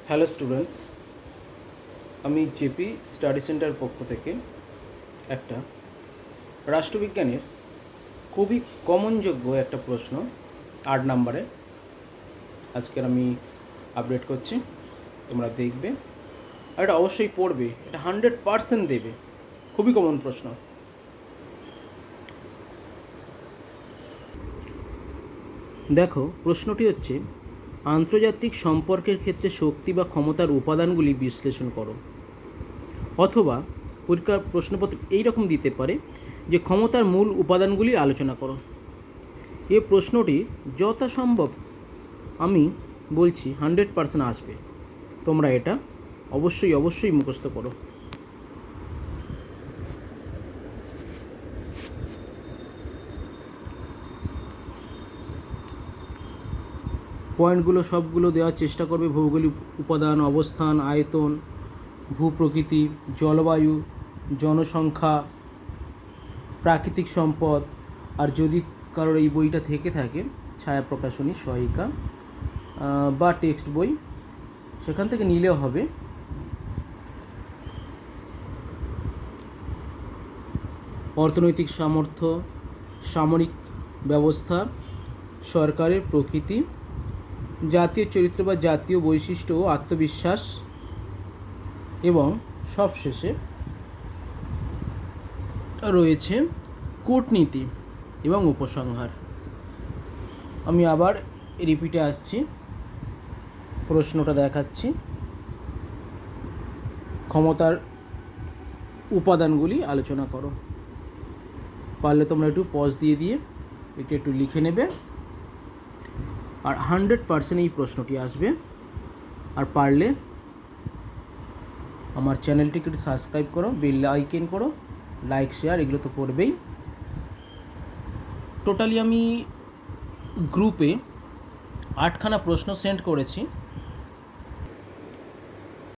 Hello students, আমি JP study centre পক্ষ থেকে একটা রাষ্ট্রবিজ্ঞানের খুবই কমনযোগ্য একটা প্রশ্ন 8 নম্বরে আজকের আমি আপডেট করছি। তোমরা দেখবে আর এটা অবশ্যই পড়বে, এটা 100% দেবে। খুবই কমন প্রশ্ন। দেখো, প্রশ্নটি হচ্ছে আন্তর্জাতিক সম্পর্কের ক্ষেত্রে শক্তি বা ক্ষমতার উপাদানগুলি বিশ্লেষণ করো। অথবা পরীক্ষার প্রশ্নপত্র এইরকম দিতে পারে যে ক্ষমতার মূল উপাদানগুলি আলোচনা করো। এই প্রশ্নটি যথাসম্ভব আমি বলছি 100% আসবে। তোমরা এটা অবশ্যই মুখস্থ করো। পয়েন্টগুলো সবগুলো দেওয়ার চেষ্টা করবে। ভৌগোলিক উপাদান, অবস্থান, আয়তন, ভূপ্রকৃতি, জলবায়ু, জনসংখ্যা, প্রাকৃতিক সম্পদ। আর যদি কারোর এই বইটা থেকে থাকে ছায়া প্রকাশনী সহায়িকা বা টেক্সট বই, সেখান থেকে নিলেও হবে। অর্থনৈতিক সামর্থ্য, সামরিক ব্যবস্থা, সরকারের প্রকৃতি, জাতীয় চরিত্র বা জাতীয় বৈশিষ্ট্য ও আত্মবিশ্বাস, এবং সবশেষে রয়েছে কূটনীতি এবং উপসংহার। আমি আবার রিপিটে আসছি, প্রশ্নটা দেখাচ্ছি। ক্ষমতার উপাদানগুলি আলোচনা করো। পারলে তোমরা একটু পজ দিয়ে একটু লিখে নেবে। আর 100% এই প্রশ্নটি আসবে। আর পারলে আমার চ্যানেলটিকে একটু সাবস্ক্রাইব করো, বেল আইকন করো, লাইক শেয়ার এগুলো তো করবেই। টোটালি আমি গ্রুপে 8খানা প্রশ্ন সেন্ড করেছি।